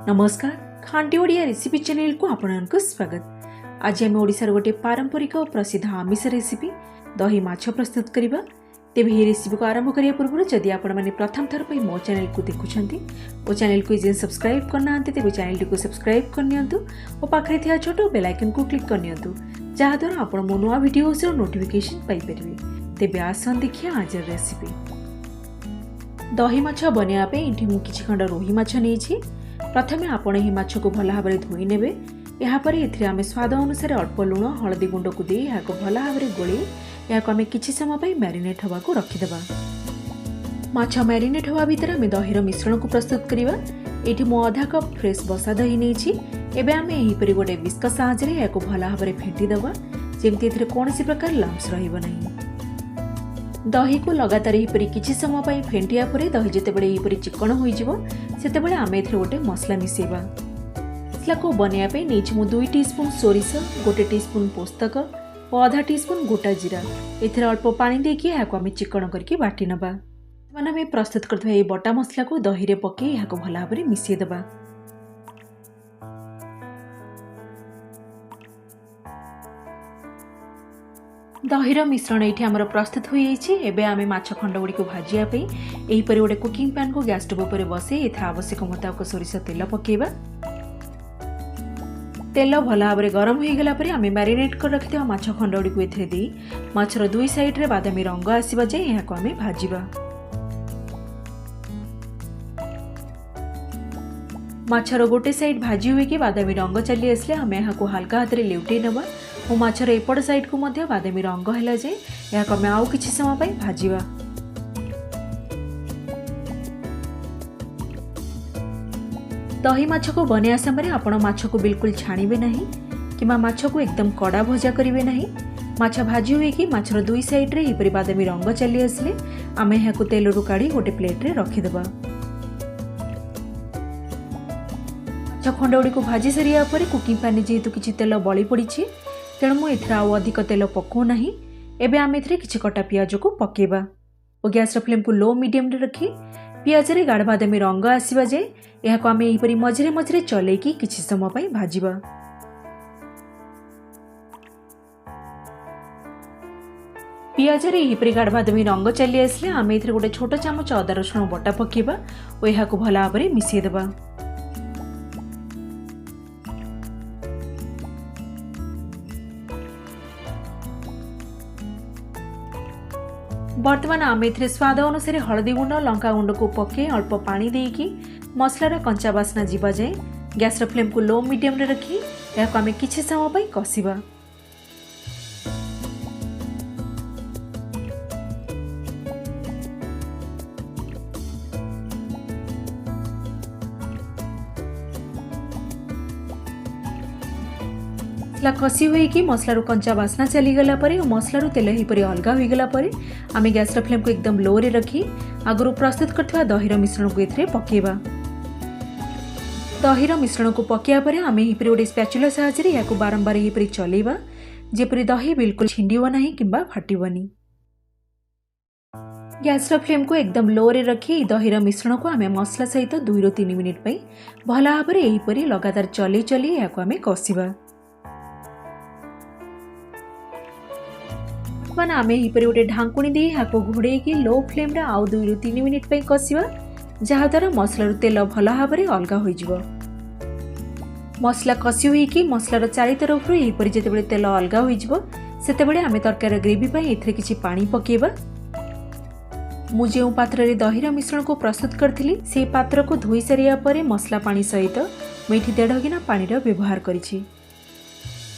नमस्कार, खांटी Odia recipe channel को आपनको स्वागत। आज आम ओडिशार गोटे पारंपरिक और प्रसिद्ध आमिष रेसिपी दही माछ प्रस्तुत करबा। तेबे ये रेसिपी को आरंभ करिया पूर्व जदि आपण माने प्रथम थर पई मो चैनल को देखुछंती ओ चैनल को जे सब्सक्राइब करना आंते तेबे चैनल को सब्सक्राइब करनियंतु ओ पाखरे थिया छोटो बेल आइकन को क्लिक करनियंतु जहा द्वारा आपण मो नुवा वीडियोस रो नोटिफिकेशन पाई परिबे। तेबे आसन देखिया आज रेसिपी। दही माछ बनिया पे इठी मु किछि खंड रोही माछ नेछि। प्रथमे आपण ही माछ को भल भाव धोई नेबे। यापर एथिरे आमे स्वाद अनुसार अल्प लुण हलदी गुंड को दे या भल भाव गोले या आमे किछि समय पई मैरिनेट हवा को रखिदेबा। माछ मैरिनेट हवा भितर आमे दहीर मिश्रण को प्रस्तुत करिबा। एठी मो आधा कप फ्रेश बसा दही नेछि। एबे आमे एही परि गोटे विस्क साहाय्य रे या भल भाव फेंटी देबा जेमति एथिरे कोनोसी प्रकार लम्स रहइबो नाही। दही को लगातार एहीपरि किछि समय पई फेंटिया परे दही जेतेबेले एहीपरि चिकण होई जिवो सेतेबेले आमे एथिरे गोटे मसला मिसेबा। मसला को बनिया पे नेछि मु 2 टीस्पून सोरिष, 1 टीस्पून पोस्तक और आधा टीस्पून गोटा जीरा। एथिरे अल्प पानी देकी याको आमे चिकण करके बाटी नबा। माने आमे प्रस्तुत करथबा ए बटा मसला को दही रे पके याको भल भाबरे मिसेइ देबा। दहीर मिश्रण ये आमर प्रस्तुत हो जाइए। एबे आमे माछ खंड गुड़ी को भाजिया पे एही परि गोटे कुकिंग पैन को गैस स्टोव पर बसे एथा आवश्यक मुताबिक सोरिष तेल पकेबा। तेल भल भाव गरम हो गला परे आमे मैरिनेट कर रखिथिबा माछ खंड गुड़ी को एथिरे देई माछर दुई साइड रे बादामी रंग आसीबा जे याको आमे भाजिबा। माछर गोटे साइड भाजी हुए कि बादामी रंग चली आसले आमे याको हल्का हाथ रे लेउटै नबा और माछर एपट साइड को मध्य बादामी रंग हैला जे याको आमे आउ किछि समय पई भाजिबा। दही माछ को बनिया समय आपण माछ को बिल्कुल छाणीबे नहीं किमा माछ को एकदम कड़ा भजा करिवे नहीं। माछ भाजी हुए कि माछर दुई साइड रे एपरि बादामी रंग चली आसले आमे याको तेल रु काढी गोटे प्लेट रे रखि देबा। माछ खंड गुड़ी को भाजी सरिया परे कुकिंग पैन जेहेतु किछि तेल बळी पड़िछि तेणु मु एथिरा आउ अधिक तेल पकौ नाही। एबे आमे एथिरे किछि कटा पियाज को पकेबा और गैस फ्लेम को लो मीडियम रे रखी पियाज रे गाढ़ बादामी रंग आसीबा जे याको आमे एही परि मझरे मझरे चलेकी किछि समय पई भाजिबा। पियाज रे एही परि गाढ़ बादामी रंग चली आसले आमे एथिरे गोटे छोट चामच अदा रसुण बटा पकेबा और याको भल भाबरे मिसेइ देबा। बर्तमान आमे एथिरे स्वाद अनुसार हलदी गुंड लंका गुंड को पके अल्प पानी देकी मसलार कंचा बास्ना जीवा जाए गैस फ्लेम को लो मीडियम रे रखी याको आमे किछि समय पई कसिबा। मसला कसी हुई कि मसलार कंचा बास्ना चली गला परे और मसलार तेल ही परे अलगा हो गला परे आमे गैस फ्लेम को एकदम लो रे रखी आगु प्रस्तुत करथिबा दहीर मिश्रण को एथिरे पकेबा। दहीर मिश्रण को पकेया परे आमे ही परे गोटे स्पैचुला सहायता रे याको बारंबार ही परे चलेबा जेपरि दही बिल्कुल छिंडिबो नाही किंबा फाटिबोनी। गैस फ्लेम को एकदम लो रे रखी दहीर मिश्रण को आमे मसला सहित 2 ରୁ 3 मिनिट पई भल भाबरे एही परि लगातार चली चली याको आमे कसिबा। माने आमे एही परि गोटे ढांकुणी दे याको घोड़े की लो फ्लेम रे आउ 2 ରୁ 3 मिनिट पई कसिबा जहा द्वारा मसलार तेल भल भाबरे अलगा होई जिवो। मसला कसी हुई कि मसलार चारि तरफ रु एही परि जेतेबेले तेल अलगा होई जिवो सेतेबेले आमे तरकारी ग्रेवी पई एथिरे किछि पानी पकेबा। मु जे पात्र रे दहीर मिश्रण को प्रस्तुत करथिली से पात्र को धोई सरिया परे मसला पानी सहित मु एठी 1.5 गिना पानी रो व्यवहार करिछि।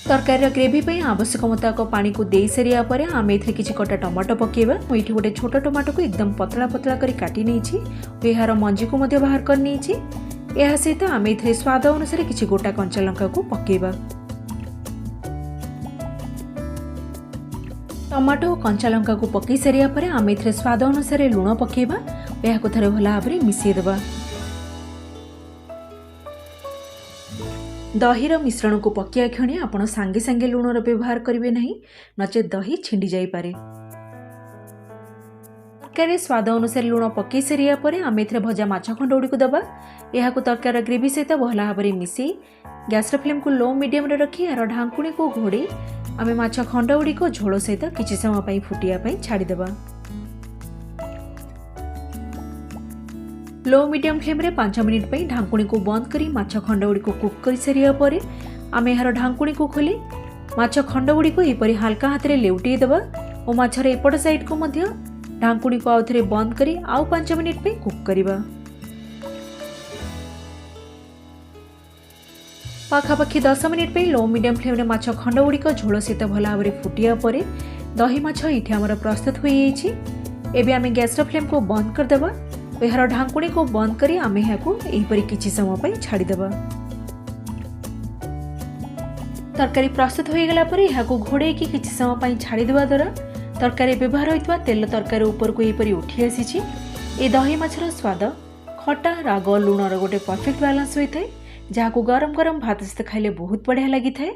तरकारी ग्रेवी पई आवश्यक मुताबिक पानी को दे सरिया परे आमे एथिरे किछि कटा टमाटो पकेबा। मु एठी गोटे छोट टमाटो को एकदम पतला पतला करी काटी नेछि और एहार मंजी को मध्य बाहर कर नेछि। एहा सहित आमे एथिरे स्वाद अनुसार किछि गोटा कंचा लंका को पकेबा। टमाटो और कंचा लंका को पकई सरिया परे आमे एथिरे स्वाद अनुसार लुण पकेबा और याको थरे भल भाबरे मिसेइ देबा। दहीर मिश्रण को पकिया क्षणी आपण सांगे सांगे लुणर व्यवहार करेंगे नहीं नचे दही छिंडी जाई पारे। तरकारी स्वाद अनुसार लुण पकई सारा पर आम ए भजा माछ खंड गुड़ी को दबा। यह तरकार ग्रेवी सहित भल भाव में मिसई गैस फ्लेम को लो मीडियम रखी यार ढांकुणी को घोड़े आम माछ खंड गुड़ी को झोल सहित किसी समय फुटिया छाड़ीदेवा। लो मीडियम फ्लेम रे 5 मिनिट ढांकुणी को बंद करी माछ खंड गुड़ी को कुक कर सारा पर आम यार ढांकुणी को खोली माछ खंड गुड़ी को यहपरि हाल्का हाथ में लेउटे देवा और माछर एपट साइड को मध्य ढांकुणी को आउ थे बंद करी आउ 5 मिनिट कुक करिबा। पाखापाखि 10 मिनिट लो मीडियम फ्लेम रे माछ खंड गुड़ी को झोल सहित भल भाव में फुटिया पर दही माछ ये आमर प्रस्तुत हो जाए। आम गैस फ्लेम को बंद करदेवा यार ढांकुणी को बंद करी आम यहपरि किछि समय छाड़ीदेवा। तरकारी प्रस्तुत हो गला पर यह घोड़े किछि समय छाड़ीदेवा द्वारा तरकारी व्यवहार होता तेल तरकारी ऊपर को यहपरि उठी आसी। ए दही माछर स्वाद खटा राग लुणर गोटे परफेक्ट बैलेंस होता है जहाँ को गरम गरम भात सहित खाइले बहुत बढ़िया लगी था।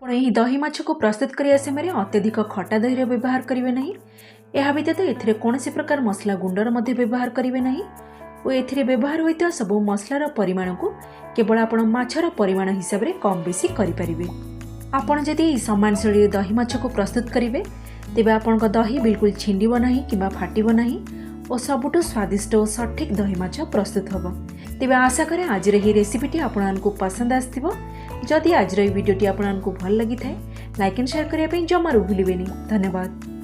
आप दही माछ को प्रस्तुत करने समय अत्यधिक खटा दही व्यवहार करेंगे नहीं। यह व्यतीत एथिरे कौनसी प्रकार मसला गुंडर मध्य व्यवहार करेंगे नहीं और एथिरे व्यवहार होता सबू मसलार परिमाण को केवल आपण माछर परिमाण हिसाब से कम बेसी करें। आपण जदि समान शैली दही माछ को प्रस्तुत करेंगे तेबे आपण दही बिल्कुल छिंडिब नहीं किंबा फाटिब नहीं और सबुठु स्वादिष्ट और सठिक दही माछ प्रस्तुत होब। तेबे आशा करे आज ही रेसिपीटी आपको पसंद आसथिबो। जदि आज वीडियोटी आपको भल लगी थाए लाइक एंड शेयर करने जमारू भूलिबेनी। धन्यवाद।